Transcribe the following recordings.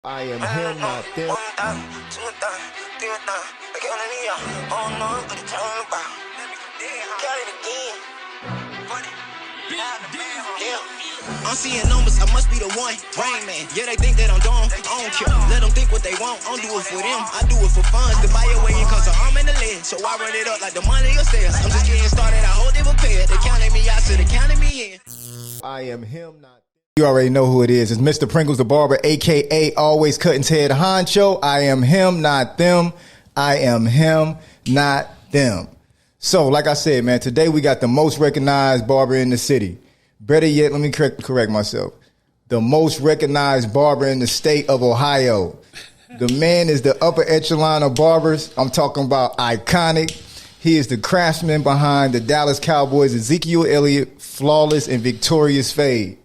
I am him, not them. I'm seeing numbers, I must be the one. Rain Man, yeah, they think that I'm dumb. I don't care, let them think what they want. I don't do it for them, I do it for funds. To buy your way in, cause I'm in the lead. So I run it up like the money upstairs. I'm just getting started, I hope they prepared. They counted me out, so they counted me in. I am him, not them. You already know who it is. It's Mr. Pringles the Barber, a.k.a. Alwayzkuttn's head honcho. I am him, not them. I am him, not them. So, like I said, man, today we got the most recognized barber in the city. Better yet, let me correct myself. The most recognized barber in the state of Ohio. The man is the upper echelon of barbers. I'm talking about iconic. He is the craftsman behind the Dallas Cowboys Ezekiel Elliot flawless and victorious fade.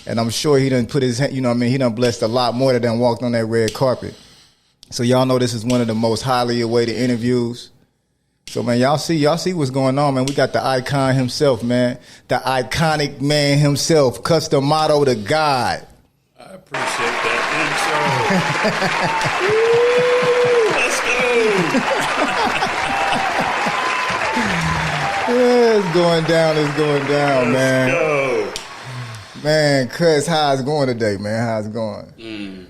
And I'm sure he done put his, he done blessed a lot more than done walked on that red carpet. So y'all know this is one of the most highly awaited interviews. So, man, y'all see what's going on, man. We got the icon himself, man. The iconic man himself, Cutzdamato the God. I appreciate that intro. Yeah, it's going down, man. Let's go. Man, Cuz, how's it going today, man? How's it going? You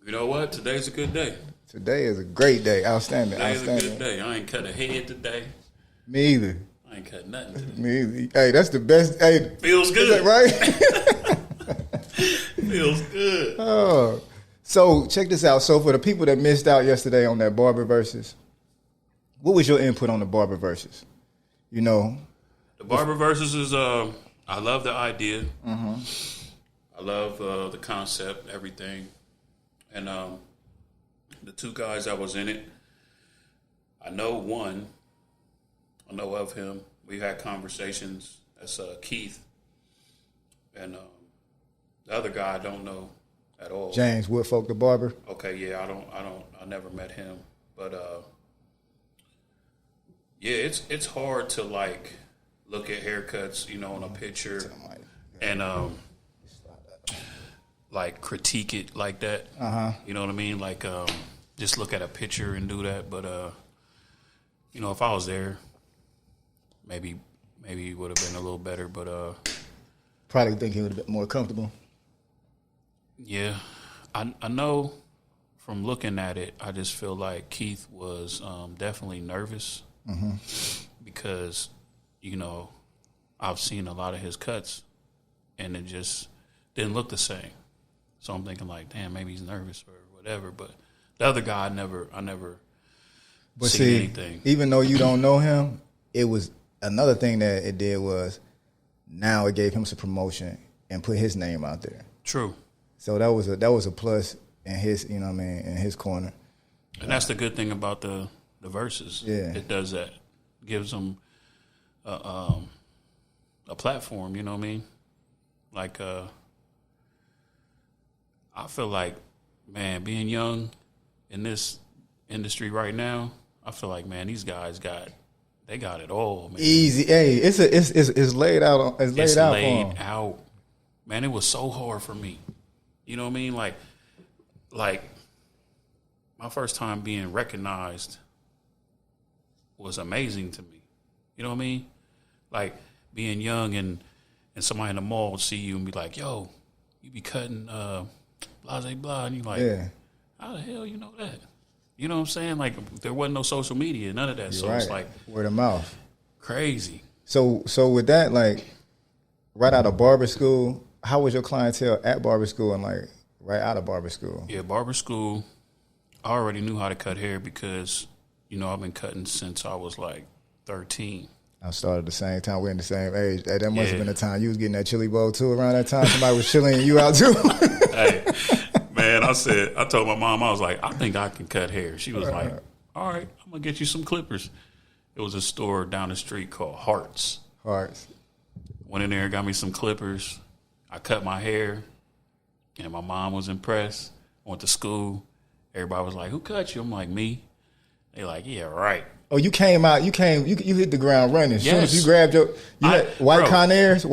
know what? Today's a good day. Today is a great day. Outstanding. Today's a good day. I ain't cut a head today. Me either. I ain't cut nothing today. Me either. Hey, that's the best. Hey, Feels good. Right? Feels good. Oh. So, check this out. So, for the people that missed out yesterday on that Barber versus, what was your input on the Barber versus? You know? The Barber versus is, I love the idea. Mm-hmm. I love the concept, everything. And the two guys that was in it, I know one. I know of him. We've had conversations. That's Keith. And the other guy I don't know at all. James Woodfolk, the barber. Okay, yeah, I never met him. But yeah, it's hard to like look at haircuts, on a picture and like critique it like that. You know what I mean? Like just look at a picture and do that. But if I was there, maybe it would have been a little better. But probably think he would have been more comfortable. Yeah, I know from looking at it, I just feel like Keith was definitely nervous because I've seen a lot of his cuts and it just didn't look the same. So I'm thinking like, damn, maybe he's nervous or whatever. But the other guy, I never but seen see, anything. Even though you don't know him, it was another thing that it did was now it gave him some promotion and put his name out there. True. So that was a plus in his, in his corner. And that's the good thing about the verses. Yeah. It does that. Gives them a platform, you know what I mean? Like I feel like, man, being young in this industry right now, I feel like, man, these guys got it all, man. Easy. Hey, it's laid out. It's laid out. Out. Man, it was so hard for me. You know what I mean? Like my first time being recognized was amazing to me. You know what I mean? Like being young and somebody in the mall would see you and be like, yo, you be cutting blah, blah, blah. And you're like, yeah. How the hell you know that? You know what I'm saying? Like there wasn't no social media, none of that. You're so right. it's like word of mouth. Crazy. So with that, like right out of barber school, how was your clientele at barber school and like right out of barber school? Yeah, barber school, I already knew how to cut hair because, I've been cutting since I was like 13. I started the same time. We're in the same age. Hey, that must have been the time you was getting that chili bowl too. Around that time, somebody was chilling you out too. Hey, man, I told my mom, I was like, I think I can cut hair. She was like, all right, I'm going to get you some clippers. It was a store down the street called Hearts. Went in there, got me some clippers. I cut my hair, and my mom was impressed. Went to school. Everybody was like, who cut you? I'm like, me. They like, yeah, right. Oh, you came out. You hit the ground running. As soon as you grabbed had white Conaires,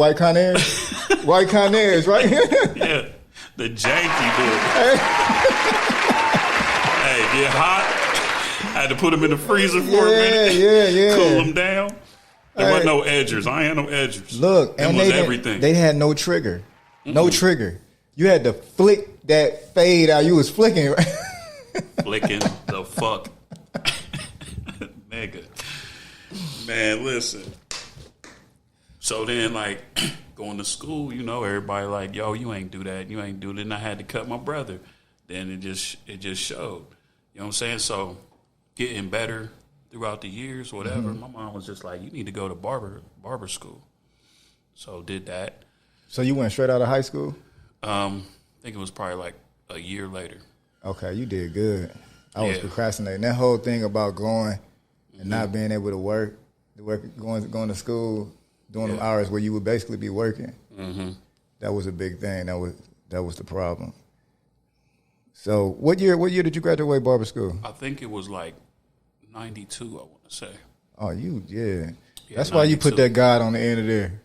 right? Yeah. The janky dude. Hey, get hot. I had to put him in the freezer for a minute. Yeah. Cool him down. There wasn't no edgers. I ain't had no edgers. Look, and was everything. They had no trigger. No trigger. You had to flick that fade out. You was flicking. Right? Flicking the fuck. Nigga. Man, listen. So then, like, going to school, you know, everybody like, yo, you ain't do that. You ain't do that. And I had to cut my brother. Then it just showed. You know what I'm saying? So getting better throughout the years, whatever. My mom was just like, you need to go to barber school. So did that. So you went straight out of high school? I think it was probably like a year later. Okay, you did good. I was procrastinating. That whole thing about going and not being able to work, going to school, doing them hours where you would basically be working. That was a big thing. That was the problem. So what year did you graduate barber school? I think it was like 92, I want to say. Oh, yeah. That's 92. Why you put that God on the end of there.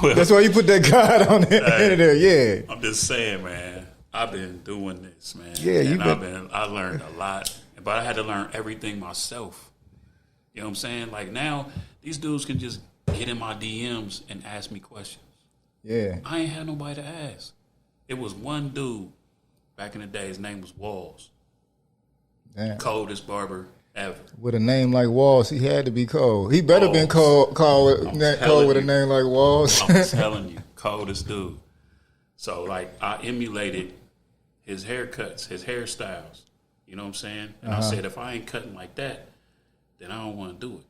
Well, that's why you put that God on the end of there, yeah. I'm just saying, man. I've been doing this, man. Yeah, I learned a lot, but I had to learn everything myself. You know what I'm saying? Like now, these dudes can just get in my DMs and ask me questions. Yeah. I ain't had nobody to ask. It was one dude back in the day. His name was Walls. Damn. Coldest barber ever. With a name like Walls, he had to be cold. He better been cold with a name like Walls. I'm telling you, coldest dude. So, like, I emulated his haircuts, his hairstyles. You know what I'm saying? And I said, if I ain't cutting like that, then I don't want to do it.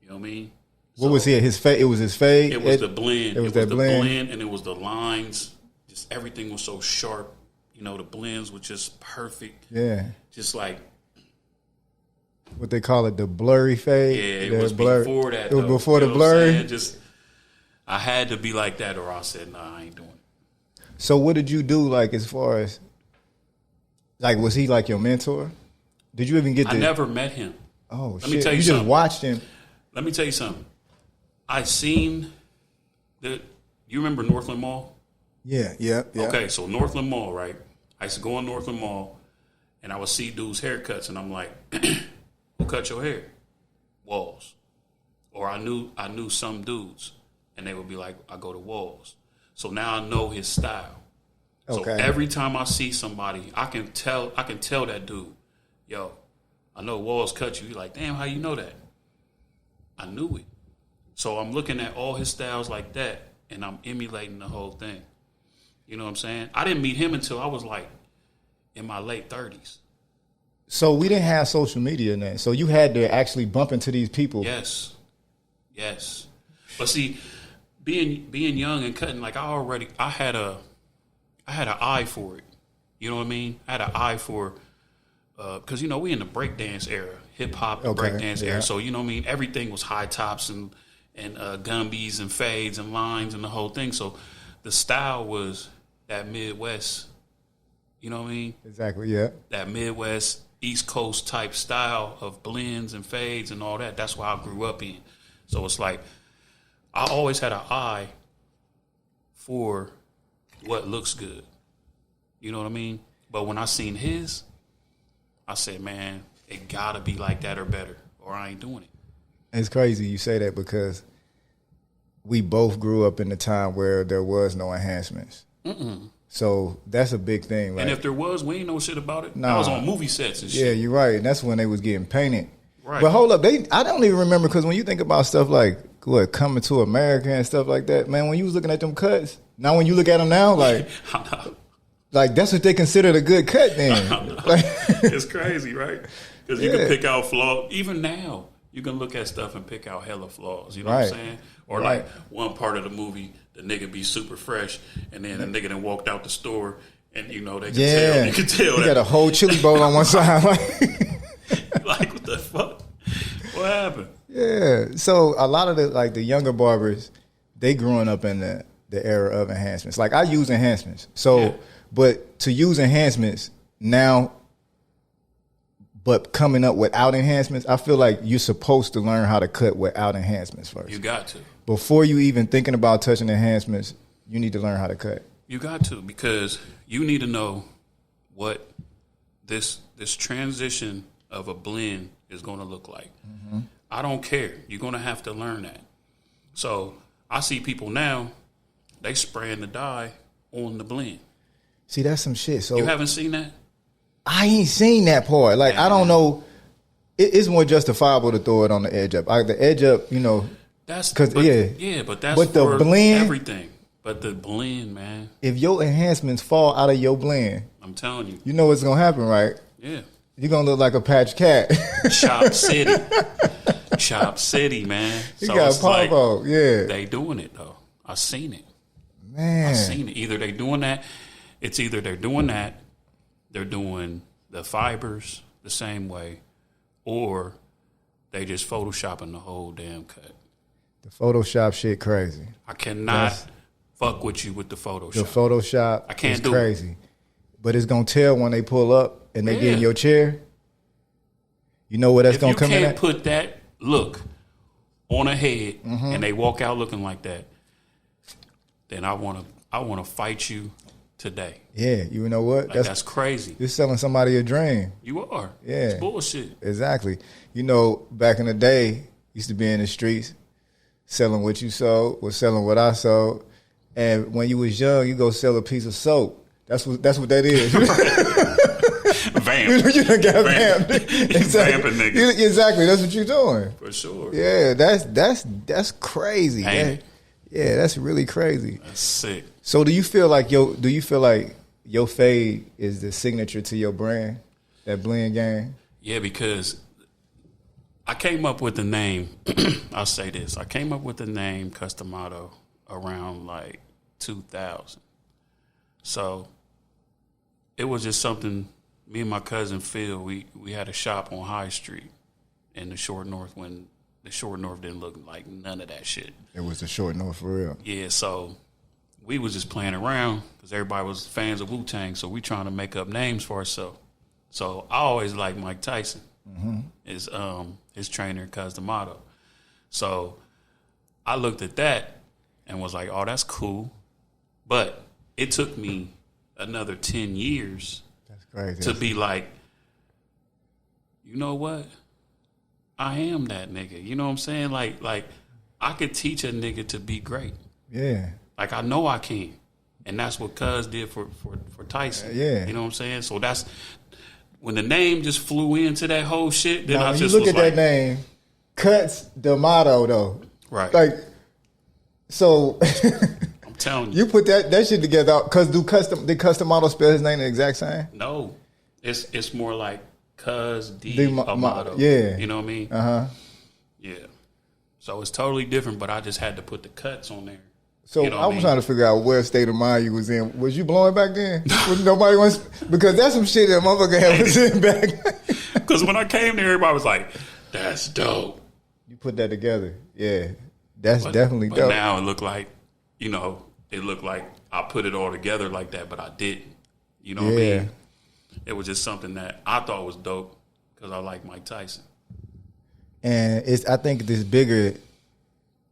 You know what I mean? What was it? His fade? It was his fade? It was the blend. It was the blend, and it was the lines. Just everything was so sharp. You know, the blends were just perfect. Yeah. Just like what they call it, the blurry fade. Yeah, it was before that. It was before the blurry. Just I had to be like that, or I said, "Nah, I ain't doing it." So, what did you do? Like, as far as like, was he like your mentor? Did you even get? I never met him. Oh, Let me tell you something. Just watched him. Let me tell you something. I seen the. You remember Northland Mall? Yeah. Okay, so Northland Mall, right? I used to go on Northland Mall, and I would see dudes' haircuts, and I'm like, "Who cut your hair?" Walls. Or I knew some dudes, and they would be like, "I go to Walls." So now I know his style. So every time I see somebody, I can tell that dude, "Yo, I know Walls cut you." He's like, "Damn, how you know that?" I knew it. So I'm looking at all his styles like that, and I'm emulating the whole thing. You know what I'm saying? I didn't meet him until I was like in my late 30s. So we didn't have social media then. So you had to actually bump into these people. Yes. But see, being young and cutting, like I had an eye for it. You know what I mean? I had an eye for, because you know we in the breakdance era, hip hop breakdance era. So you know what I mean? Everything was high tops and gumbies and fades and lines and the whole thing. So the style was that Midwest, you know what I mean? Exactly, yeah. That Midwest, East Coast type style of blends and fades and all that. That's what I grew up in. So it's like, I always had an eye for what looks good. You know what I mean? But when I seen his, I said, man, it gotta be like that or better, or I ain't doing it. It's crazy you say that because we both grew up in the time where there was no enhancements. So that's a big thing. Like, and if there was, we ain't know shit about it. Nah. I was on movie sets and shit. Yeah, you're right. And that's when they was getting painted. Right. But hold up, I don't even remember, because when you think about stuff like Coming to America and stuff like that, man, when you was looking at them cuts, now when you look at them now, like, like that's what they considered a good cut then. Like, it's crazy, right? Because you can pick out flaws. Even now, you can look at stuff and pick out hella flaws. You know what I'm saying? Or like one part of the movie, the nigga be super fresh, and then the nigga then walked out the store, and you know they can tell. You can tell he that got a whole chili bowl on one side. Like what the fuck? What happened? Yeah. So a lot of the younger barbers, they growing up in the era of enhancements. Like I use enhancements. So, but to use enhancements now, but coming up without enhancements, I feel like you're supposed to learn how to cut without enhancements first. You got to. Before you even thinking about touching enhancements, you need to learn how to cut. You got to, because you need to know what this transition of a blend is going to look like. Mm-hmm. I don't care. You're going to have to learn that. So I see people now, they spraying the dye on the blend. See, that's some shit. So you haven't seen that? I ain't seen that part. Like, I don't know. It's more justifiable to throw it on the edge up. The edge up, you know. That's because but that's but for the blend, everything. But the blend, man. If your enhancements fall out of your blend, I'm telling you, you know what's gonna happen, right? Yeah, you're gonna look like a patch cat. Chop City, Chop City, man. You got Pavo, yeah. They doing it though. I seen it, man. I seen it. Either they doing that. It's either they're doing that, they're doing the fibers the same way, or they just photoshopping the whole damn cut. The Photoshop shit crazy. I cannot fuck with you with the Photoshop. The Photoshop I can't is do crazy. It. But it's going to tell when they pull up and they get in your chair. You know where that's going to come in at? If you can't put that look on a head and they walk out looking like that, then I want to fight you today. Yeah, you know what? Like, that's crazy. You're selling somebody a dream. You are. Yeah. It's bullshit. Exactly. You know, back in the day, used to be in the streets, selling what you sold, was selling what I sold. And when you was young, you go sell a piece of soap. That's what that is. Vamp. You done got vamped. Exactly. Vamping niggas. Exactly. That's what you're doing. For sure. Yeah, that's crazy. Yeah, that's really crazy. That's sick. So do you feel like your fade is the signature to your brand, that blend game? Yeah, because I came up with the name. I'll say this: I came up with the name Cutzdamato around like 2000. So it was just something. Me and my cousin Phil, we had a shop on High Street in the Short North when the Short North didn't look like none of that shit. It was the Short North for real. Yeah, so we was just playing around because everybody was fans of Wu-Tang, so we trying to make up names for ourselves. So I always liked Mike Tyson, his trainer, Cutzdamato. So I looked at that and was like, oh, that's cool. But it took me another 10 years to be like, you know what? I am that nigga. You know what I'm saying? Like I could teach a nigga to be great. Yeah. Like I know I can. And that's what Cuz did for Tyson. Yeah. You know what I'm saying? So that's when the name just flew into that whole shit, then now, I just you look was at like, that name, Cutzdamato though. Right. Like so I'm telling you. You put that shit together because did Cutzdamato spell his name the exact same? No. It's more like Cutzdamato. Yeah. You know what I mean? Uh-huh. Yeah. So it's totally different, but I just had to put the cuts on there. So you know I was trying to figure out what state of mind you was in. Was you blowing back then? Was nobody wants because that's some shit that motherfucker had was in back. Because when I came there, everybody was like, "That's dope." You put that together, yeah. That's definitely dope. But now it looked like, I put it all together like that, but I didn't. You know what I mean? It was just something that I thought was dope because I like Mike Tyson. And I think this bigger.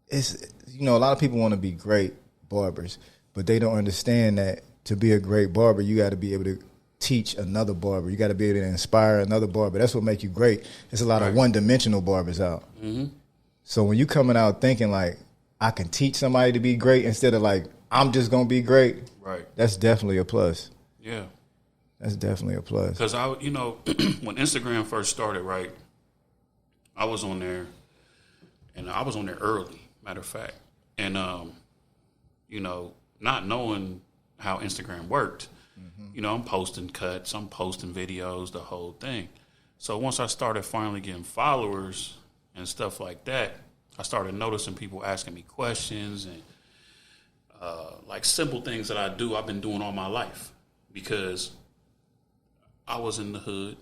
It's a lot of people want to be great barbers, but they don't understand that to be a great barber, you got to be able to teach another barber. You got to be able to inspire another barber. That's what makes you great. There's a lot of one-dimensional barbers out. Mm-hmm. So when you coming out thinking like, I can teach somebody to be great instead of like, I'm just going to be great. Right. That's definitely a plus. Yeah. That's definitely a plus. Because when Instagram first started, right, I was on there, and I was on there early, matter of fact. And, not knowing how Instagram worked, I'm posting cuts, I'm posting videos, the whole thing. So once I started finally getting followers and stuff like that, I started noticing people asking me questions and, like simple things that I do, I've been doing all my life because I was in the hood,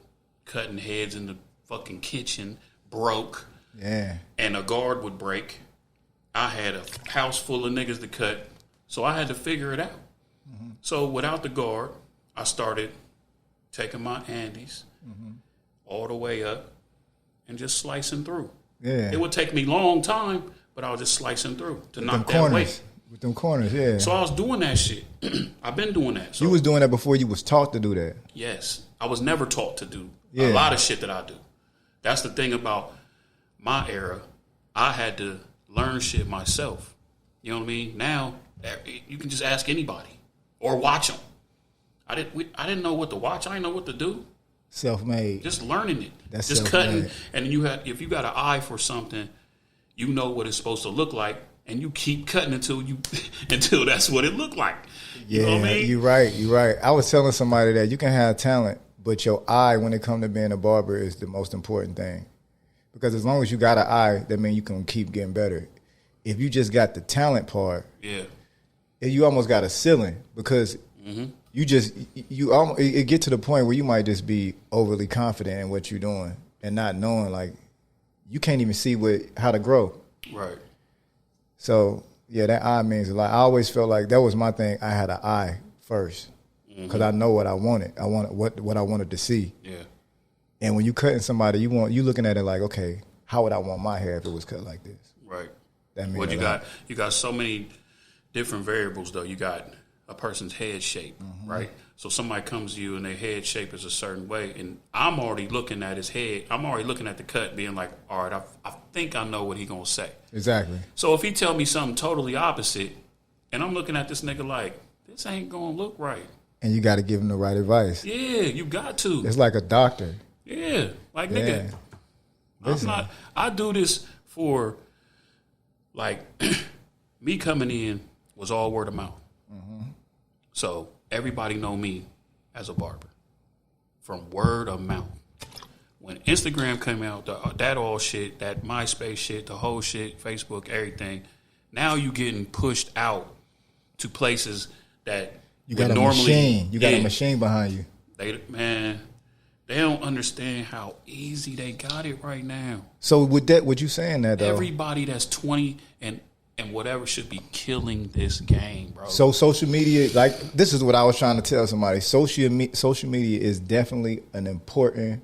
cutting heads in the fucking kitchen, broke. Yeah. And a guard would break. I had a house full of niggas to cut, so I had to figure it out. Mm-hmm. So without the guard, I started taking my Andes all the way up and just slicing through. Yeah. It would take me a long time, but I was just slicing through to knock that corners. weight. With them corners, yeah. So I was doing that shit. I've been doing that. So, you was doing that before you was taught to do that. Yes. I was never taught to do a lot of shit that I do. That's the thing about my era. I had to learn shit myself. You know what I mean? Now, you can just ask anybody or watch them. I didn't know what to watch. I didn't know what to do. Self-made. Just learning it. That's just self-made. cutting. And if you got an eye for something, you know what it's supposed to look like, and you keep cutting until that's what it looked like. You know what I mean? You're right. I was telling somebody that you can have talent, but your eye when it comes to being a barber is the most important thing. Because as long as you got an eye, that means you can keep getting better. If you just got the talent part, you almost got a ceiling because it get to the point where you might just be overly confident in what you're doing and not knowing, like, you can't even see how to grow. Right. So, yeah, that eye means a lot. I always felt like that was my thing. I had an eye first because I know what I wanted. I wanted what I wanted to see. Yeah. And when you cutting somebody, you looking at it like, okay, how would I want my hair if it was cut like this? Right. That means you got so many different variables though. You got a person's head shape, right? So somebody comes to you and their head shape is a certain way, and I'm already looking at his head. I'm already looking at the cut, being like, all right, I think I know what he gonna say. Exactly. So if he tell me something totally opposite, and I'm looking at this nigga like, this ain't gonna look right. And you got to give him the right advice. Yeah, you got to. It's like a doctor. Yeah, like nigga, I do this for, like, me coming in was all word of mouth. So everybody know me as a barber from word of mouth. When Instagram came out, that all shit, that MySpace shit, the whole shit, Facebook, everything, now you getting pushed out to places that you got a machine. You got a machine behind you. They don't understand how easy they got it right now. So with you saying that though, everybody that's 20 and whatever should be killing this game, bro. So social media, like, this is what I was trying to tell somebody. Social media is definitely an important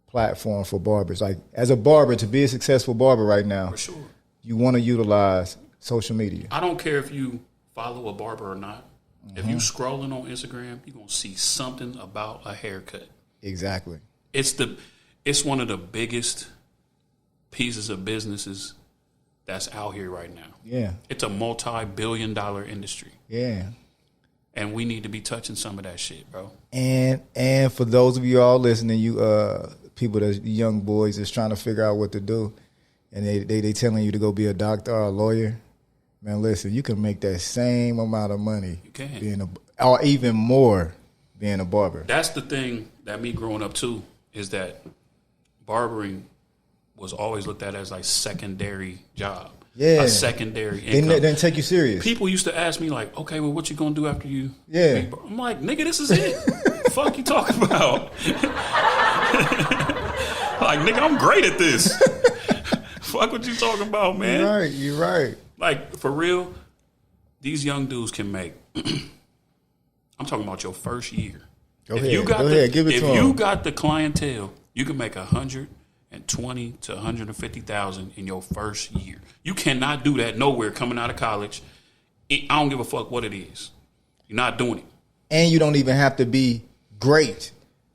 platform for barbers. Like, as a barber, to be a successful barber right now, for sure, you want to utilize social media. I don't care if you follow a barber or not. If you scrolling on Instagram, you're gonna see something about a haircut. Exactly. It's one of the biggest pieces of businesses that's out here right now. Yeah. It's a multi-billion-dollar industry. Yeah. And we need to be touching some of that shit, bro. And for those of you all listening, you people that's young boys that's trying to figure out what to do, and they telling you to go be a doctor or a lawyer, man, listen, you can make that same amount of money. You can. Or even more being a barber. That's the thing that me growing up too, is that barbering was always looked at as like secondary job. Yeah. A secondary income. They didn't take you serious. People used to ask me like, okay, well, what you gonna do after you? Yeah. I'm like, nigga, this is it. Fuck you talking about? Like, nigga, I'm great at this. Fuck what you talking about, man. You're right. Like, for real, these young dudes can make, I'm talking about your first year. Go ahead. Give it to them. If you got the clientele, you can make $120,000 to $150,000 in your first year. You cannot do that nowhere coming out of college. I don't give a fuck what it is. You're not doing it. And you don't even have to be great.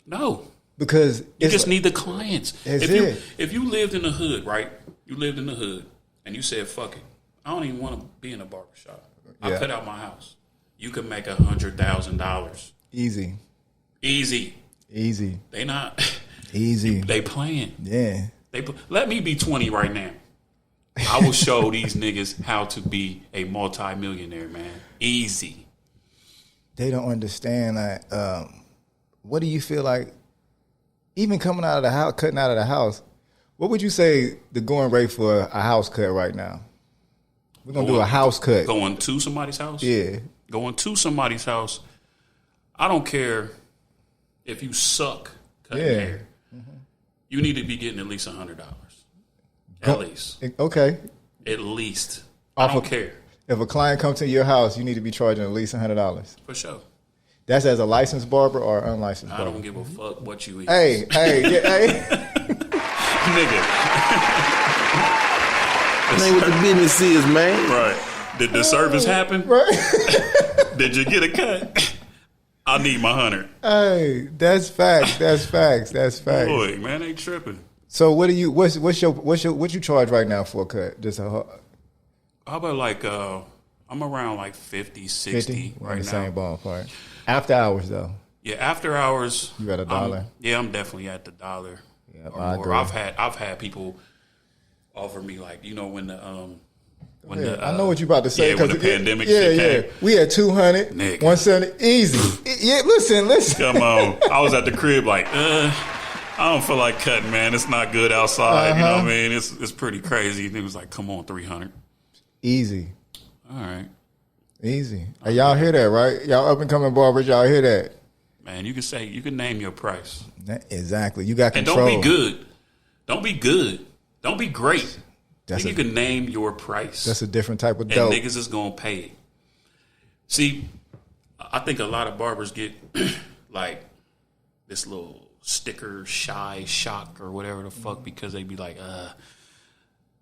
No. Because you just need the clients. If you lived in the hood, right? You lived in the hood and you said, fuck it, I don't even want to be in a barbershop. I cut out my house. You can make $100,000. Easy. They not easy. They playing. Yeah. Let me be 20 right now. I will show these niggas how to be a multi-millionaire, man. Easy. They don't understand that. What do you feel like? Even coming out of the house, cutting out of the house, what would you say the going rate for a house cut right now? We're gonna do a house cut. Going to somebody's house? Yeah. Going to somebody's house. I don't care if you suck cutting hair. Mm-hmm. You need to be getting at least $100. At least. Okay. At least. I don't care. If a client comes to your house, you need to be charging at least $100. For sure. That's as a licensed barber or unlicensed barber? I don't give a fuck what you eat. Hey. Nigga. That ain't what the business is, man. Right. Did the service happen? Right. Did you get a cut? I need my 100. Hey, that's facts. That's facts. That's facts. Boy, man, ain't tripping. So what you charge right now for a cut? Just how about like I'm around like 50, 60 right now. Same ballpark. After hours though. Yeah, after hours. You at $1? I'm definitely at the $1 or more. agree. I've had people offer me like, when I know what you about to say. When the pandemic came. We had 200, Nigga. 170, easy. Yeah, listen. Come on. I was at the crib like, I don't feel like cutting, man. It's not good outside. You know what I mean? It's pretty crazy. It was like, come on, 300. Easy. All right. Easy. Hey, y'all hear that, right? Y'all up and coming barbers, y'all hear that? Man, you can name your price. Exactly. You got control. And don't be good. Don't be good. Don't be great. You can name your price. That's a different type of dope. And niggas is going to pay it. See, I think a lot of barbers get like this little sticker shock or whatever the fuck because they be like,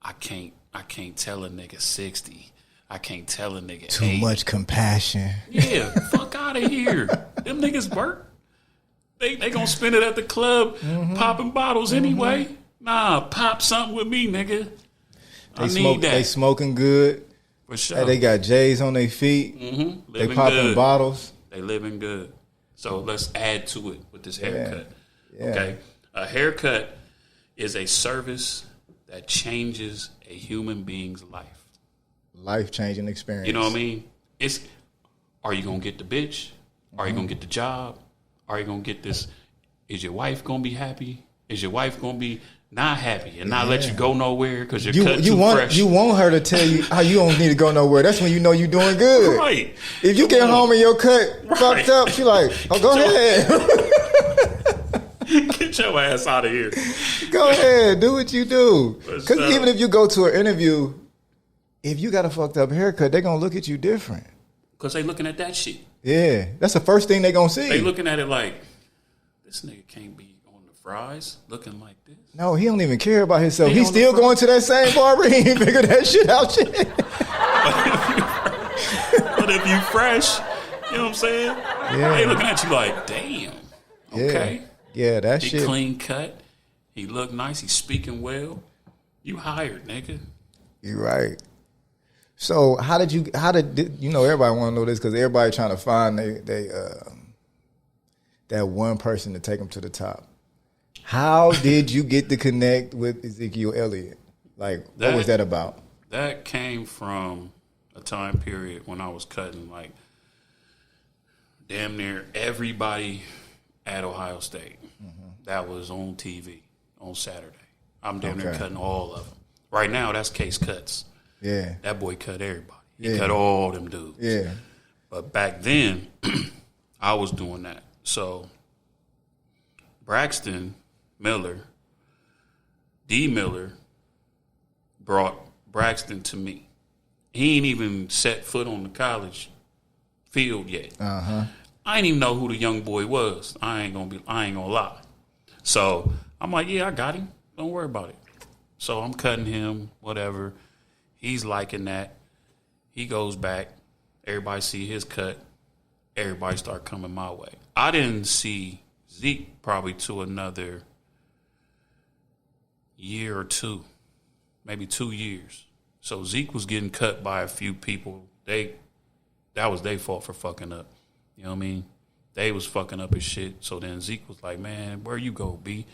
I can't tell a nigga 60. I can't tell a nigga too 80. much compassion. Yeah, fuck out of here. Them niggas work. They gonna spend it at the club popping bottles anyway. Nah, pop something with me, nigga. Need that. They smoking good. For sure. Hey, they got J's on their feet. They popping bottles. They living good. So let's add to it with this haircut. Yeah. Okay? A haircut is a service that changes a human being's life. Life-changing experience. You know what I mean? Are you going to get the bitch? Are you going to get the job? Are you going to get this? Is your wife going to be happy? Is your wife going to be not happy and not let you go nowhere because you're cut too fresh? You want her to tell you how you don't need to go nowhere. That's when you know you're doing good. Right. If you get home and your cut fucked up, she like, oh, go ahead. Get your ass out of here. Go ahead. Do what you do. Because even if you go to an interview, if you got a fucked up haircut, they're going to look at you different. Because they looking at that shit. Yeah. That's the first thing they're going to see. They looking at it like, this nigga can't be on the fries looking like this. No, he don't even care about himself. He's still going to that same barber. He ain't figured that shit out yet. But if you fresh, you know what I'm saying? Yeah. They looking at you like, damn. Okay. Yeah, that shit. He clean cut. He look nice. He's speaking well. You hired, nigga. You're right. So how did everybody want to know this because everybody trying to find that one person to take them to the top. How did you get to connect with Ezekiel Elliot? Like, what was that about? That came from a time period when I was cutting like damn near everybody at Ohio State. That was on TV on Saturday. I'm damn near cutting all of them. Right now, that's Case Cuts. Yeah. That boy cut everybody. He cut all them dudes. Yeah. But back then, I was doing that. So, Braxton Miller, D. Miller, brought Braxton to me. He ain't even set foot on the college field yet. I didn't even know who the young boy was. I ain't gonna lie. So, I'm like, yeah, I got him. Don't worry about it. So, I'm cutting him, whatever. He's liking that. He goes back. Everybody see his cut. Everybody start coming my way. I didn't see Zeke probably to another year or two, maybe 2 years. So Zeke was getting cut by a few people. That was their fault for fucking up. You know what I mean? They was fucking up his shit. So then Zeke was like, man, where you go, B?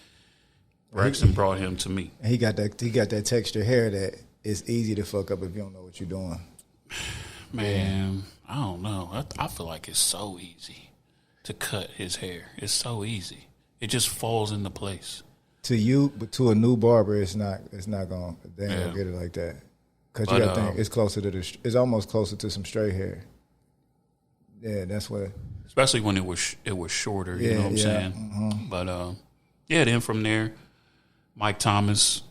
Braxton brought him to me. And he got that texture hair that it's easy to fuck up if you don't know what you're doing. Man, I don't know. I feel like it's so easy to cut his hair. It's so easy. It just falls into place. To you, but to a new barber, it's not going. They ain't gonna get it like that. Because you got to think it's almost closer to some straight hair. Yeah, that's what. Especially when it was shorter. You know what I'm saying? But then from there, Mike Thomas.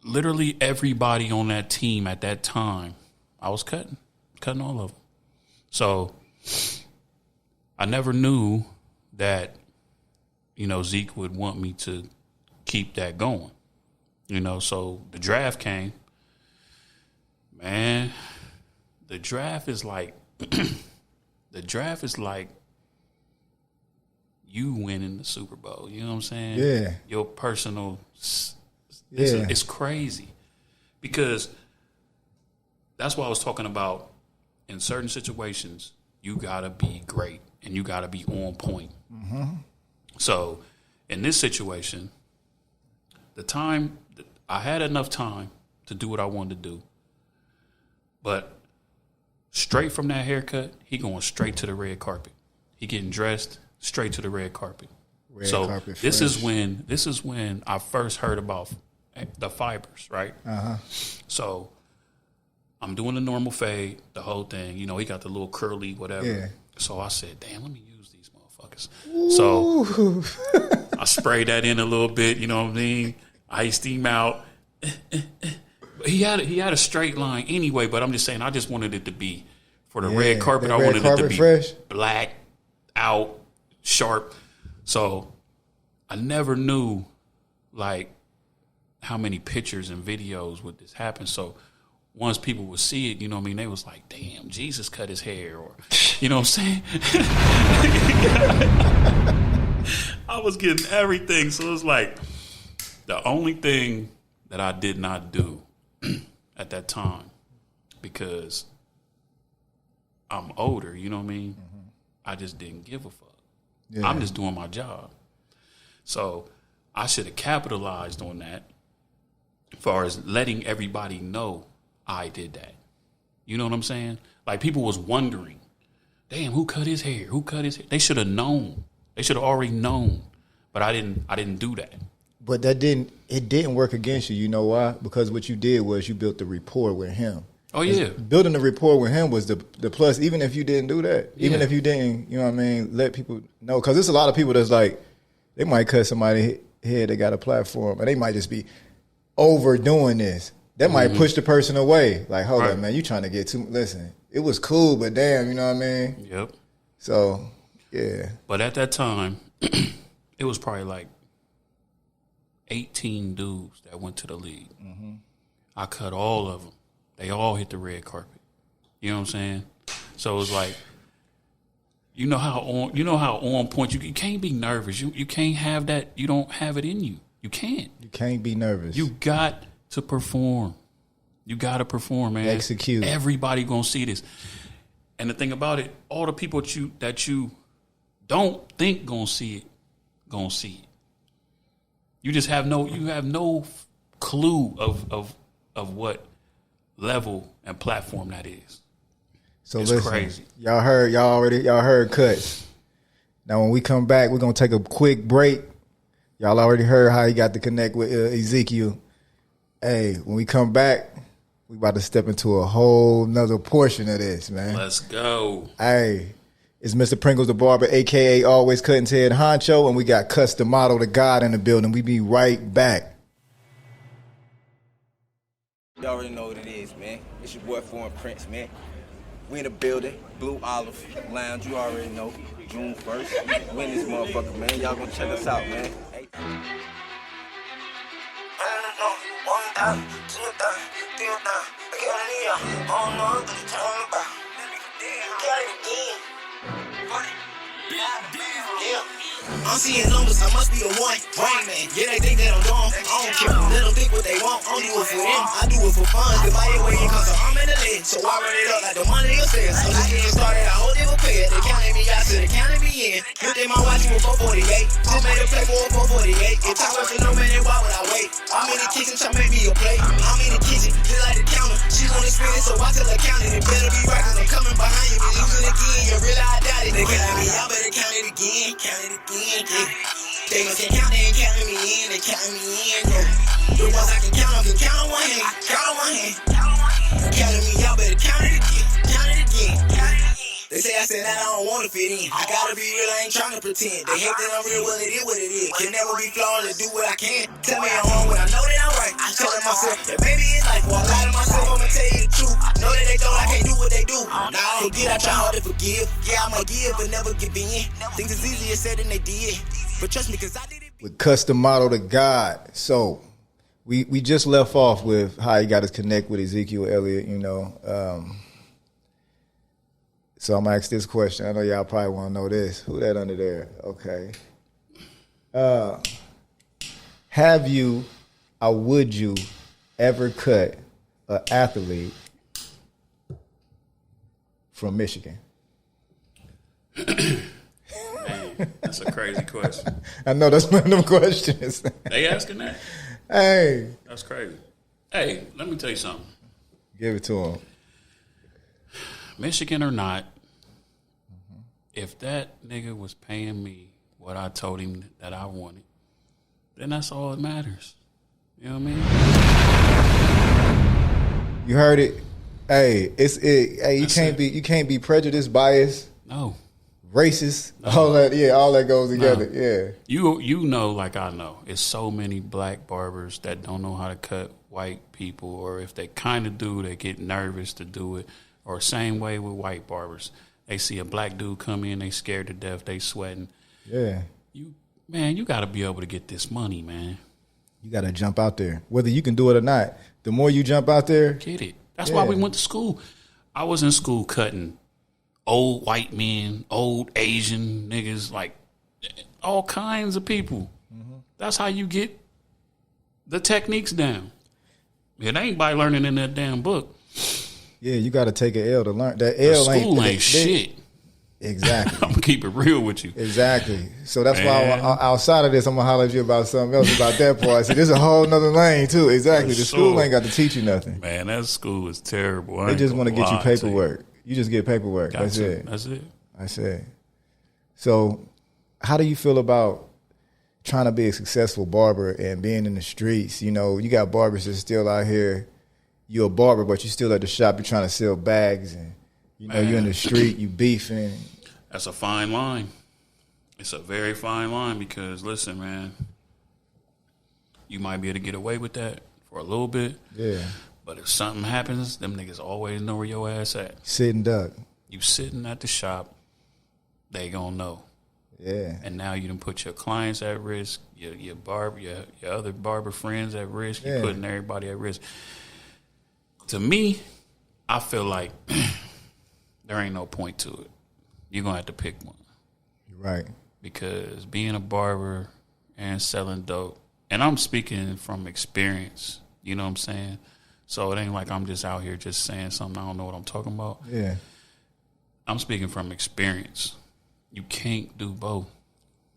Literally everybody on that team at that time, I was cutting all of them. So I never knew that, Zeke would want me to keep that going. So the draft came. Man, the draft is like you winning the Super Bowl. You know what I'm saying? Yeah. Your personal. It's crazy because that's what I was talking about. In certain situations, you gotta be great and you gotta be on point. Mm-hmm. So, in this situation, I had enough time to do what I wanted to do, but straight from that haircut, he going straight to the red carpet. He getting dressed straight to the red carpet. This is when I first heard about the fibers, right? So I'm doing the normal fade, the whole thing. You know, he got the little curly whatever. Yeah. So I said, damn, let me use these motherfuckers. Ooh. So I sprayed that in a little bit, you know what I mean? Iced him out. He had a straight line anyway, but I'm just saying I just wanted it to be for the red carpet. I wanted it to be fresh, black, out, sharp. So I never knew like how many pictures and videos would this happen. So once people would see it, you know what I mean, they was like, damn, Jesus cut his hair, or you know what I'm saying? I was getting everything. So it was like the only thing that I did not do at that time, because I'm older, you know what I mean? Mm-hmm. I just didn't give a fuck. Yeah. I'm just doing my job. So I should have capitalized on that as far as letting everybody know I did that. You know what I'm saying? Like people was wondering, damn, who cut his hair? Who cut his hair? They should have known. They should have already known. But I didn't do that. But it didn't work against you. You know why? Because what you did was you built the rapport with him. Oh, yeah. Building the rapport with him was the plus, even if you didn't do that. Even if you didn't, you know what I mean, let people know. Because there's a lot of people that's like, they might cut somebody head that got a platform, and they might just be overdoing this. That might push the person away. Like, hold on, man, you trying to get too, listen, it was cool, but damn, you know what I mean? Yep. So, yeah. But at that time, it was probably like 18 dudes that went to the league. Mm-hmm. I cut all of them. They all hit the red carpet. You know what I'm saying? So it was like, you know how on point you can't be nervous. You can't have that. You don't have it in you. You can't. You can't be nervous. You got to perform. You got to perform, man. Execute. Everybody gonna see this. And the thing about it, all the people that you don't think gonna see it. You just have no clue of what level and platform that is. So it's listen, crazy. Y'all heard Cuts. Now when we come back, we're gonna take a quick break. Y'all already heard how he got to connect with Ezekiel. Hey, when we come back, we about to step into a whole nother portion of this, man. Let's go. Hey, it's Mr. Pringles the Barber, a.k.a. Alwayzkuttn Head Honcho, and we got Cutzdamato the God in the building. We be right back. You already know what it is, man. It's your boy Foreign Prince, man. We in the building, Blue Olive Lounge, you already know. June 1st. We in this motherfucker, man. Y'all gonna check us out, man. Hey. I'm seeing numbers, I must be the one. Rain man, yeah, they think that I'm dumb. I don't care. Let them think what they want. I don't do it for them. I do it for fun. The body weight cause I'm in the leg. So I run it up like the money of sales. I'm just getting started, I hope they will pay it. They counted me out, so they counted me in. Looked at my watch, you were 448. Just made a play for a 448. If I work for no minute, why would I wait? I'm in the kitchen, try to make me a plate. I'm in the kitchen, just like the counter. She wanna spin it, so I tell her count it. It better be right, cause I'm coming behind you. Be losing again, you really I doubt it. They counted me out, better count it again. Count it again, yeah. They gon' say count, they ain't counting me in, they counting me in, yeah. The ones I can count on one hand, count on one hand. Counting me out, better count it again, count it again. They say I said that I don't wanna fit in. I gotta be real, I ain't tryna pretend. They hate that I'm real, well it is what it is. Can never be flawed to do what I can. Tell me I'm wrong when I know that I'm right. I'm telling myself that maybe it's life. While I lie to myself, I'ma tell you the truth. Know that they thought I can't do what they do. Now I forget, I try hard to forgive. Yeah, I'ma give, but never give in. Things is easier said than they did. But trust me, cause I did it. With Cutzdamato the God. So we just left off with how he got his connect with Ezekiel Elliot, you know. So I'm gonna ask this question. I know y'all probably want to know this. Who that under there? Okay. Have you or would you ever cut an athlete from Michigan? Man, that's a crazy question. I know that's one of them questions. They asking that? Hey. That's crazy. Hey, let me tell you something. Give it to him. Michigan or not, if that nigga was paying me what I told him that I wanted, then that's all that matters. You know what I mean? You heard it. Hey, Hey, you can't be prejudiced, biased, No. racist. No. All that goes together. No. Yeah. You know, like I know, it's so many black barbers that don't know how to cut white people, or if they kind of do, they get nervous to do it. Or same way with white barbers. They see a black dude come in, they scared to death, they sweating. Yeah. You got to be able to get this money, man. You got to jump out there. Whether you can do it or not, the more you jump out there. Get it. That's why we went to school. I was in school cutting old white men, old Asian niggas, like all kinds of people. Mm-hmm. That's how you get the techniques down. It ain't by learning in that damn book. Yeah, you got to take an L to learn. That L school ain't shit. Exactly. I'm going to keep it real with you. Exactly. So that's why outside of this, I'm going to holler at you about something else about that part. See, this is a whole nother lane, too. Exactly. The school ain't got to teach you nothing. Man, that school is terrible. They just want to get you paperwork. You just get paperwork. That's it. That's it. That's it. So how do you feel about trying to be a successful barber and being in the streets? You know, you got barbers that's still out here. You're a barber, but you still at the shop. You're trying to sell bags, and you know you're in the street. You beefing. That's a fine line. It's a very fine line because listen, man, you might be able to get away with that for a little bit. Yeah. But if something happens, them niggas always know where your ass at. Sitting duck. You sitting at the shop, they gonna know. Yeah. And now you done put your clients at risk, your other barber friends at risk. You're putting everybody at risk. To me, I feel like there ain't no point to it. You're going to have to pick one. You're right. Because being a barber and selling dope, and I'm speaking from experience, you know what I'm saying? So it ain't like I'm just out here just saying something I don't know what I'm talking about. Yeah. I'm speaking from experience. You can't do both.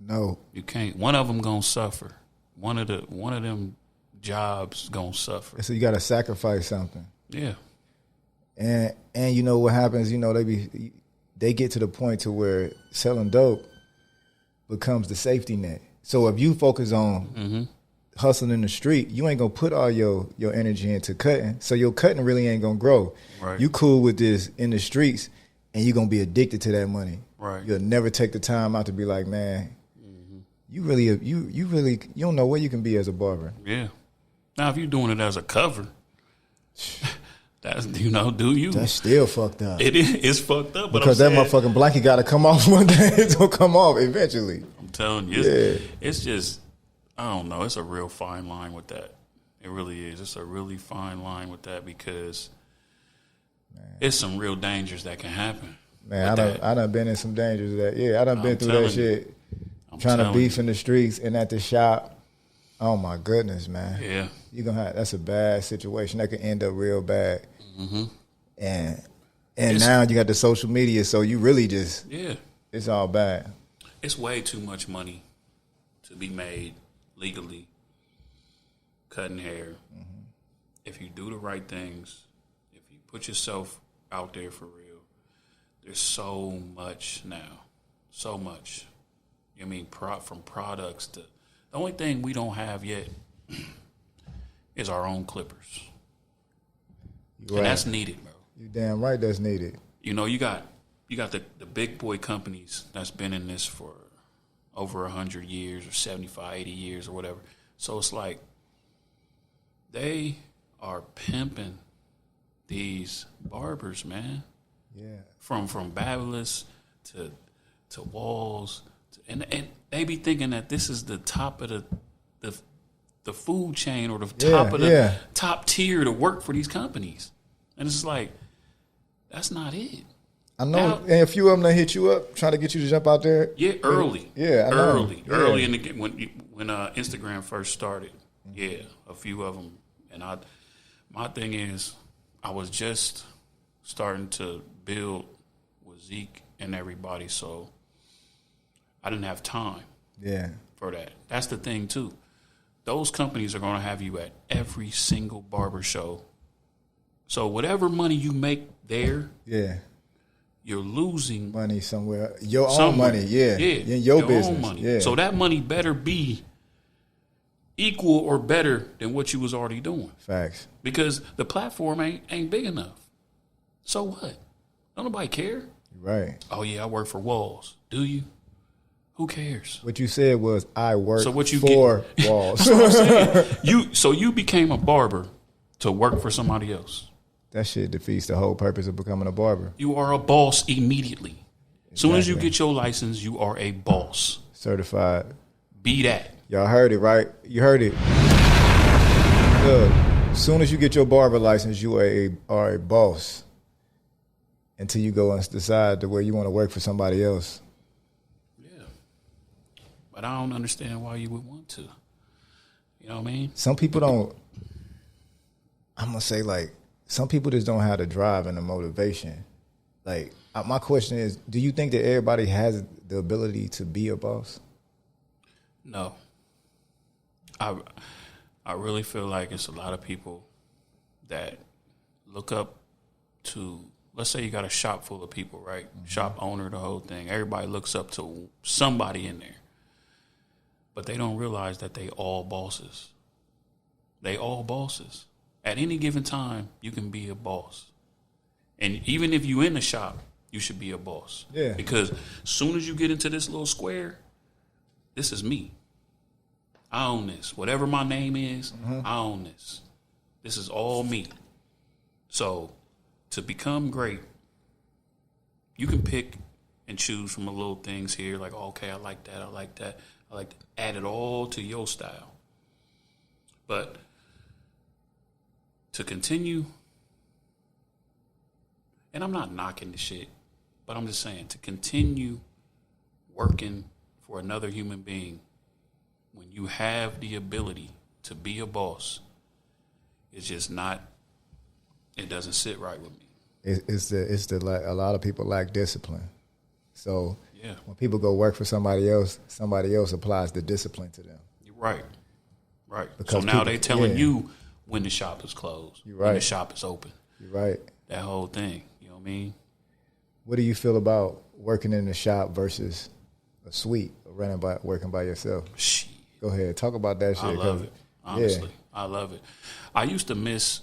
No. You can't. One of them going to suffer. One of them jobs going to suffer. So you got to sacrifice something. Yeah. And you know what happens, you know, they get to the point to where selling dope becomes the safety net. So if you focus on hustling in the street, you ain't gonna put all your energy into cutting. So your cutting really ain't gonna grow. Right. You cool with this in the streets and you're gonna be addicted to that money. Right. You'll never take the time out to be like, man, you don't know where you can be as a barber. Yeah. Now if you're doing it as a cover, that's, you know, do you? That's still fucked up. It is. It's fucked up. But because that motherfucking blanket got to come off one day. It's going to come off eventually. I'm telling you. It's just, I don't know. It's a real fine line with that. It really is. It's a really fine line with that because it's some real dangers that can happen. Man, I done been in some dangers I done been through that shit. Trying to beef in the streets and at the shop. Oh my goodness, man. Yeah. That's a bad situation. That could end up real bad. Mm-hmm. And now you got the social media, so you really just it's all bad. It's way too much money to be made legally cutting hair. Mm-hmm. If you do the right things, if you put yourself out there for real, there's so much now. So much. I mean, from products to the only thing we don't have yet is our own clippers. Right. And that's needed, bro. You damn right that's needed. You know, you got the big boy companies that's been in this for over 100 years or 75, 80 years or whatever. So it's like they are pimping these barbers, man. Yeah. From Babyless to Walls. And they be thinking that this is the top of the food chain or the top of the top tier to work for these companies. And it's like, that's not it. I know, and a few of them that hit you up, trying to get you to jump out there. Yeah, early. Yeah, I know. Early in the game when Instagram first started. Yeah, a few of them. And my thing is, I was just starting to build with Zeke and everybody, so I didn't have time. Yeah, for that. That's the thing too. Those companies are going to have you at every single barber show. So whatever money you make there, yeah, you're losing money somewhere. Your own money, yeah, in your business, own money. Yeah. So that money better be equal or better than what you was already doing. Facts. Because the platform ain't big enough. So what? Don't nobody care. Right. Oh yeah, I work for Walls. Do you? Who cares? What you said was I work what you for Walls. That's what I'm saying. You became a barber to work for somebody else. That shit defeats the whole purpose of becoming a barber. You are a boss immediately. As soon as you get your license, you are a boss. Certified. Be that. Y'all heard it, right? You heard it. Look, as soon as you get your barber license, you are a boss. Until you go and decide to where you want to work for somebody else. Yeah. But I don't understand why you would want to. You know what I mean? Some people don't, I'm going to say like, some people just don't have the drive and the motivation. Like, my question is, do you think that everybody has the ability to be a boss? No. I really feel like it's a lot of people that look up to, let's say you got a shop full of people, right? Mm-hmm. Shop owner, the whole thing. Everybody looks up to somebody in there. But they don't realize that they all bosses. They all bosses. At any given time, you can be a boss. And even if you in the shop, you should be a boss. Yeah. Because as soon as you get into this little square, this is me. I own this. Whatever my name is, I own this. This is all me. So to become great, you can pick and choose from the little things here, like, okay, I like that, I like that. I like to add it all to your style. But to continue, and I'm not knocking the shit, but I'm just saying, to continue working for another human being when you have the ability to be a boss, it's just not, it doesn't sit right with me. A lot of people lack discipline. So yeah, when people go work for somebody else applies the discipline to them. You're right. Right. Because so now they telling you when the shop is closed, you're right, when the shop is open. You're right. That whole thing. You know what I mean? What do you feel about working in the shop versus a suite, working by yourself? Shit. Go ahead. Talk about that shit. I love it. Honestly. I love it. I used to miss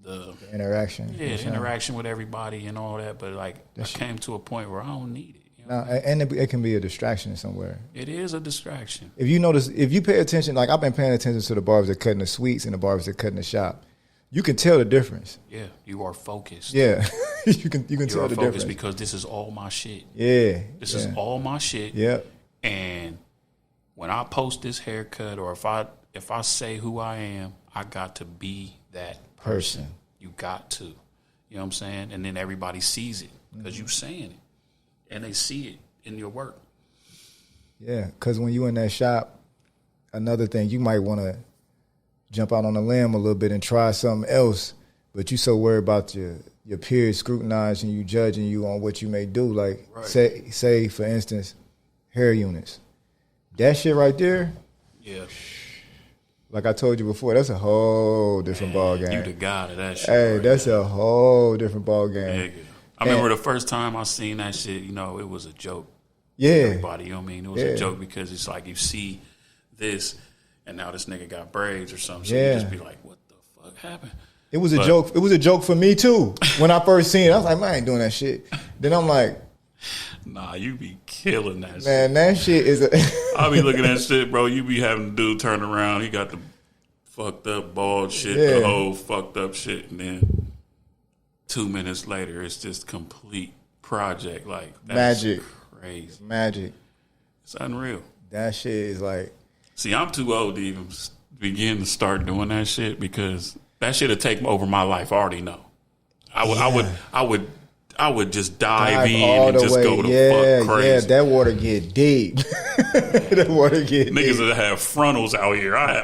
the interaction. Yeah, the interaction with everybody and all that, but like I came to a point where I don't need it. You know? And it can be a distraction somewhere. It is a distraction. If you notice, if you pay attention, like I've been paying attention to the barbers that cut in the suites and the barbers that cut in the shop, you can tell the difference. Yeah, you are focused. Yeah, you can tell the difference because this is all my shit. Yeah, this is all my shit. Yeah, and when I post this haircut, or if I say who I am, I got to be that person. You got to. You know what I'm saying? And then everybody sees it because you saying it. And they see it in your work. Yeah, because when you in that shop, another thing, you might want to jump out on a limb a little bit and try something else, but you so worried about your peers scrutinizing you, judging you on what you may do. Like, say for instance, hair units. That shit right there, yeah. Like I told you before, that's a whole different ball game. You the god of that shit. Hey, right that's there. a whole different ball game. Yeah. I remember the first time I seen that shit, you know, it was a joke. Yeah. Everybody, you know what I mean? It was a joke because it's like you see this and now this nigga got braids or something. So you just be like, what the fuck happened? It was a joke. It was a joke for me too. When I first seen it, I was like, man, I ain't doing that shit. Then I'm like, nah, you be killing that shit. Man, that shit is I be looking at shit, bro. You be having the dude turn around. He got the fucked up bald shit, the whole fucked up shit. And then 2 minutes later, it's just complete project. Like, that's magic. Crazy. It's magic. It's unreal. That shit is like. See, I'm too old to even begin to start doing that shit because that shit would take over my life. I already know. I I would just dive in all and the just way. go the fuck crazy. Yeah, that water get deep. That water get Niggas deep. that have frontals out here. I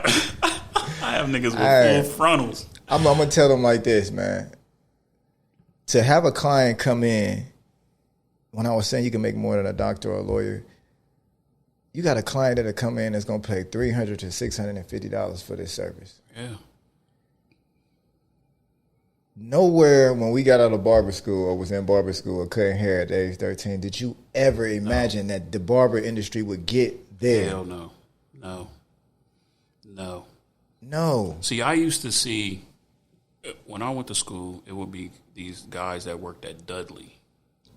have niggas with full frontals. I'm gonna tell them like this, man. To have a client come in, when I was saying you can make more than a doctor or a lawyer, you got a client that'll come in that's gonna pay $300 to $650 for this service. Yeah. Nowhere when we got out of barber school or was in barber school or cutting hair at age 13, did you ever imagine that the barber industry would get there? Hell no. No. No. See, I used to see, when I went to school, it would be these guys that worked at Dudley.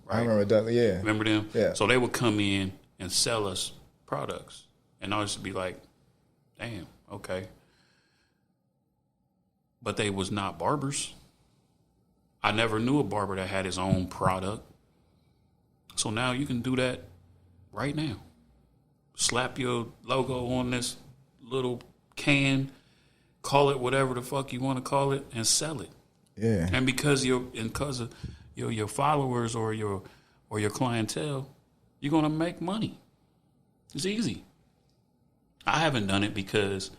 Right? I remember Dudley, yeah. Remember them? Yeah. So they would come in and sell us products. And I used to be like, damn, okay. But they was not barbers. I never knew a barber that had his own product. So now you can do that right now. Slap your logo on this little can, call it whatever the fuck you want to call it, and sell it. Yeah. And because of your followers or your clientele, you're gonna make money. It's easy. I haven't done it because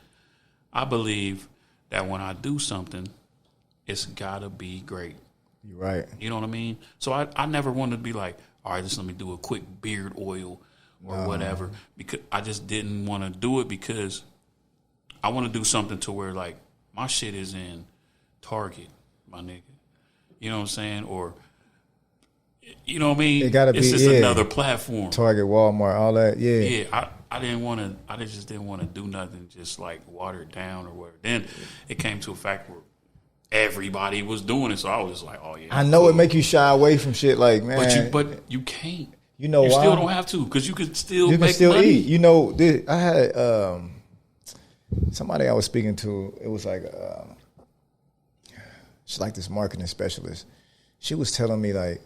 I believe that when I do something, it's gotta be great. You're right. You know what I mean? So I never wanted to be like, all right, just let me do a quick beard oil or whatever. Because I just didn't want to do it because I want to do something to where like my shit is in Target, my nigga. You know what I'm saying? Or you know what I mean? It gotta be, it's just another platform. Target, Walmart, all that. Yeah. Yeah, I didn't want to. I just didn't want to do nothing, just like water it down or whatever. Then it came to a fact where everybody was doing it, so I was just like, "Oh yeah." I know it make you shy away from shit, like man. But you can't. You know you why? still don't have to because you can still You can make still money. eat. You know, I had somebody I was speaking to. It was like she's like this marketing specialist. She was telling me like,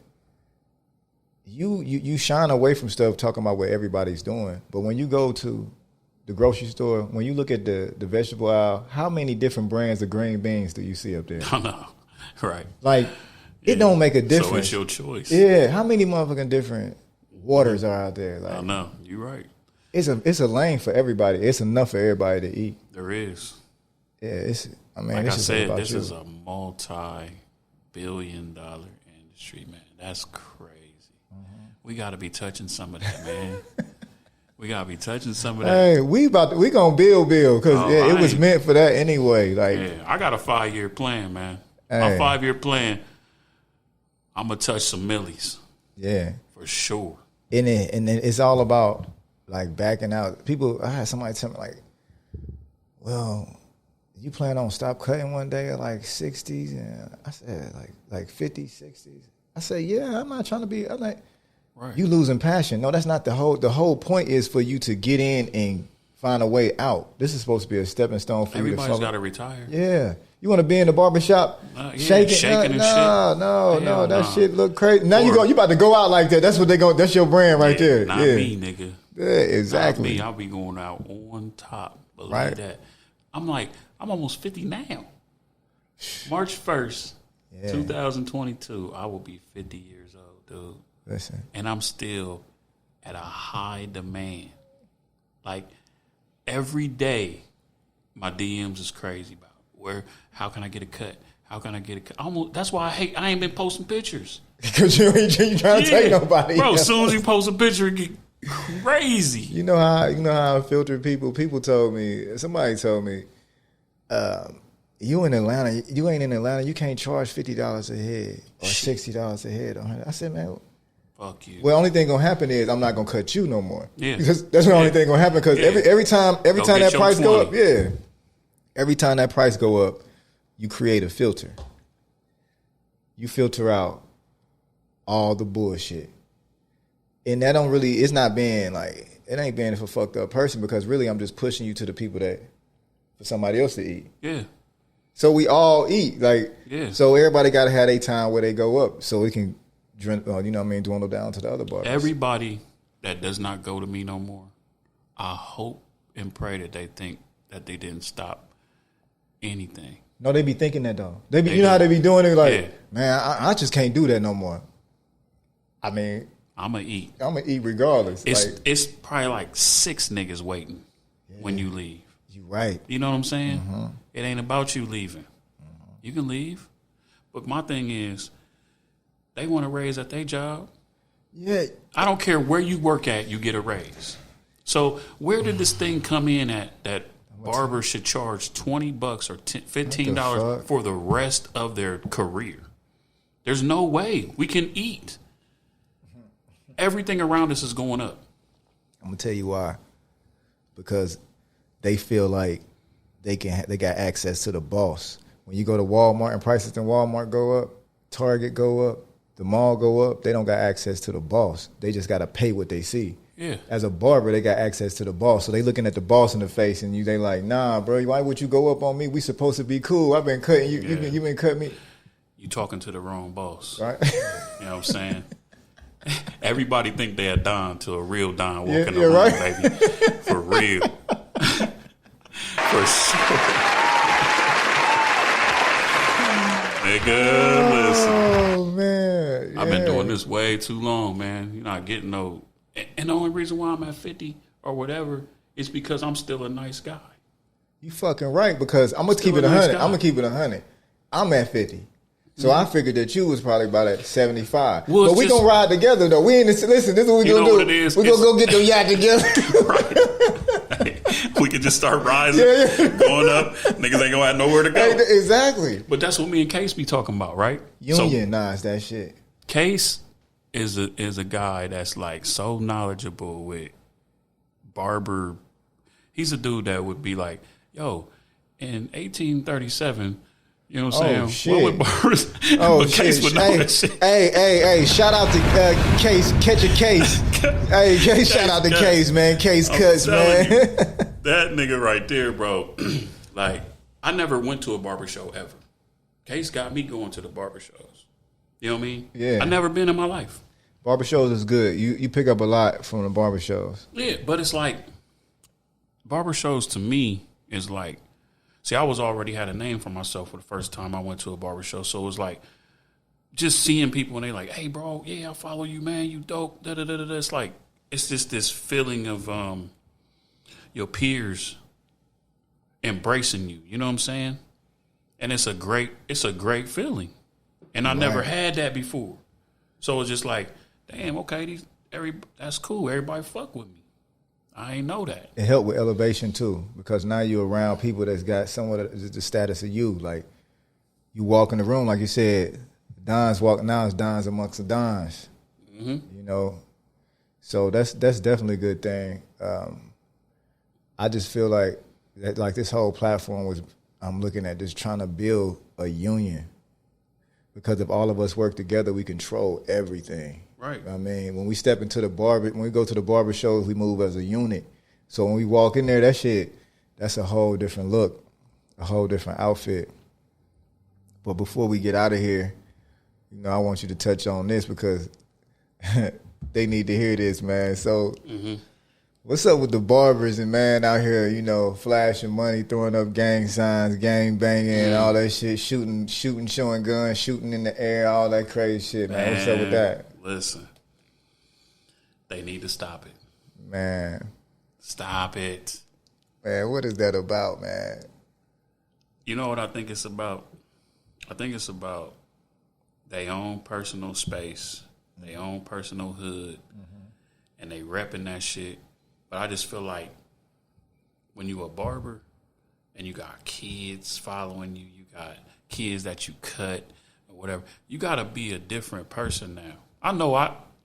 you shine away from stuff talking about what everybody's doing, but when you go to the grocery store, when you look at the vegetable aisle, how many different brands of green beans do you see up there? I know, right? Like, it don't make a difference. So it's your choice. Yeah, how many motherfucking different waters are out there? Like, I know, you're right. It's a lane for everybody. It's enough for everybody to eat. There is. Yeah, it's. I mean, Like this I is said, about this you. is a multi-billion-dollar industry, man. That's crazy. We got to be touching some of that, man. We got to be touching some of that. Hey, we gonna build because it was ain't- meant for that anyway. Like, Yeah, I got a 5-year plan, man. Hey. My 5-year plan, I'm going to touch some millies yeah, for sure. and then it's all about like backing out. People, I had somebody tell me like, well, you plan on stop cutting one day at like 60s? And I said like 50s, 60s. I said, yeah, I'm not trying to be. I'm like, Right. you losing passion. No, that's not the whole point is for you to get in and find a way out. This is supposed to be a stepping stone for Everybody's you to got to retire. Yeah. You want to be in the barbershop shaking shaking and no, shit. No, Hell that nah. shit look crazy. Now Or- you about to go out like that. That's what they go. That's your brand right there. Not yeah. me, nigga. Yeah, exactly. Not me. I'll be going out on top. Believe Right. that. I'm almost 50 now. March 1st, Yeah. 2022, I will be 50 years old, dude. Listen. And I'm still at a high demand. Like every day, my DMs is crazy about how can I get a cut? How can I get a cut? That's why I ain't been posting pictures. Because you ain't trying to take nobody. Bro, as soon as you post a picture, it get crazy. You know how I filter people. Somebody told me, you in Atlanta, you ain't in Atlanta, you can't charge $50 a head or $60 a head. I said, man, fuck you. well, only thing gonna happen is I'm not gonna cut you no more. Yeah. Because that's the only thing gonna happen. Because every time Go that get your price go 20. up, yeah. Every time that price go up, you create a filter. You filter out all the bullshit. And that don't really, it's not being like, it ain't being for a fucked up person because really I'm just pushing you to the people that, for somebody else to eat. Yeah. So we all eat. Like, Yeah. so everybody got to have a time where they go up so it can, dwindle down to the other barbers. Everybody that does not go to me no more, I hope and pray that they think that they didn't stop anything. No, they be thinking that though. They They you know how do. they be doing it like, Yeah. man, I just can't do that no more. I mean, I'm gonna eat. I'm gonna eat regardless. It's probably like 6 niggas waiting when you leave. You right. You know what I'm saying? It ain't about you leaving. You can leave, but my thing is, they want a raise at their job. Yeah. I don't care where you work at, you get a raise. So where did this thing come in at that Barber should charge $20 or $15 for the rest of their career? There's no way we can eat. Everything around us is going up. I'm gonna tell you why. Because they feel like they got access to the boss. When you go to Walmart and prices in Walmart go up, Target go up, the mall go up, they don't got access to the boss. They just got to pay what they see. Yeah. As a barber, they got access to the boss. So they looking at the boss in the face and they like, nah, bro, why would you go up on me? We supposed to be cool. I've been cutting you. Yeah. You been cutting me. You talking to the wrong boss. Right. You know what I'm saying? Everybody think they a Don till a real Don walking around, right. Baby. For real. For sure. Nigga, listen. Oh, man. Yeah. I've been doing this way too long, man. You're not getting no... And the only reason why I'm at 50 or whatever is because I'm still a nice guy. You fucking right, because I'm going to keep it 100. I'm going to keep it 100. I'm at 50. So I figured that you was probably about at 75. Well, but we going to ride together, though. We ain't... Listen, this is what we going to do. We going to go get the yacht together. Right. We can just start rising, going up. Niggas ain't going to have nowhere to go. Exactly. But that's what me and Case be talking about, right? Unionize that shit. Case is a guy that's like so knowledgeable with Barber. He's a dude that would be like, yo, in 1837, you know what I'm saying? Shit. What would Barbers? Oh, Case would know that shit. Hey, shout out to Case, catch a Case. Hey, Case, shout out to Case, man. Case cuts, man. That nigga right there, bro. Like, I never went to a barber show ever. Case got me going to the barber shows. You know what I mean? Yeah. I never been in my life. Barber shows is good. You pick up a lot from the barber shows. Yeah, but it's like, barber shows to me is like, see, I was already had a name for myself for the first time I went to a barber show. So it was like, just seeing people and they like, hey, bro, yeah, I follow you, man. You dope. Da-da-da-da-da. It's like, it's just this feeling of your peers embracing you. You know what I'm saying? And it's a great feeling. And I never had that before. So it's just like, damn, okay, that's cool. Everybody fuck with me. I ain't know that. It helped with elevation too, because now you're around people that's got somewhat of the status of you. Like, you walk in the room, like you said, Dons walk now. It's Dons amongst the Dons. You know, so that's definitely a good thing. I just feel like this whole platform I'm looking at just trying to build a union, because if all of us work together, we control everything. Right. I mean, when we step into when we go to the barber shows, we move as a unit. So when we walk in there, that's a whole different look, a whole different outfit. But before we get out of here, you know, I want you to touch on this because they need to hear this, man. So what's up with the barbers and man out here, you know, flashing money, throwing up gang signs, gang banging, all that shit, shooting, showing guns, shooting in the air, all that crazy shit, man. What's up with that? Listen, they need to stop it. Man. Stop it. Man, what is that about, man? You know what I think it's about? I think it's about their own personal space, their own personal hood, and they repping that shit. But I just feel like when you a barber and you got kids following you, you got kids that you cut or whatever, you got to be a different person now. I know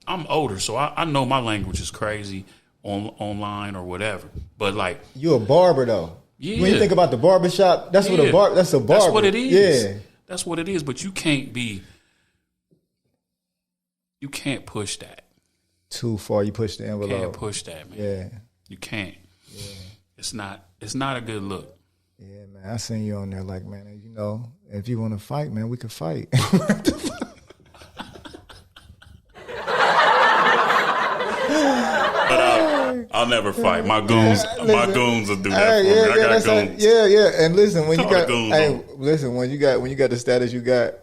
I'm older, so I know my language is crazy online or whatever. But like, you a barber though. Yeah. When you think about the barbershop, that's what that's a barber. That's what it is. Yeah. That's what it is. But you can't push that. Too far, you push the envelope. You can't push that, man. Yeah. You can't. Yeah. It's not a good look. Yeah, man. I seen you on there like, man, you know, if you want to fight, man, we can fight. But I'll never fight. My goons will do that for me. I got goons. Yeah. And listen, when you got, when you got the status you got,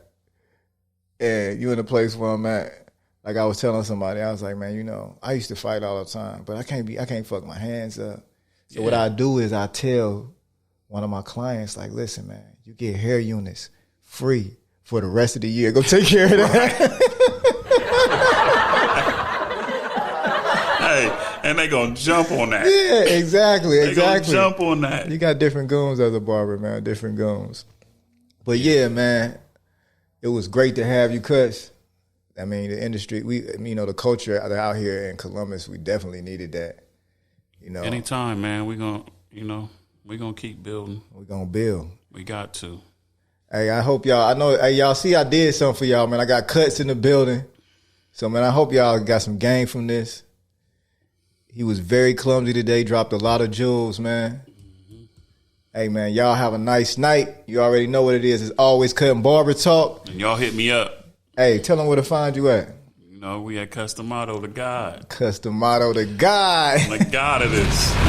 and you in the place where I'm at, like I was telling somebody, I was like, man, you know, I used to fight all the time, but I can't fuck my hands up. So what I do is I tell one of my clients, like, listen, man, you get hair units free for the rest of the year. Go take care of that. Hey, and they gonna jump on that. Yeah, exactly. They gonna jump on that. You got different goons as a barber, man, different goons. But yeah, man, it was great to have you, Cuts. I mean, the industry, the culture out here in Columbus, we definitely needed that. You know, anytime, man, we gonna keep building. We're gonna build. We got to. Hey, I hope y'all. I know. Hey, y'all see, I did something for y'all, man. I got Cuts in the building, so man, I hope y'all got some game from this. He was very clumsy today. Dropped a lot of jewels, man. Mm-hmm. Hey, man, y'all have a nice night. You already know what it is. It's Alwayzkuttn Barbertalk. And y'all hit me up. Hey, tell them where to find you at. You know, we at Cutzdamato, the God. Cutzdamato, the God. The God of this.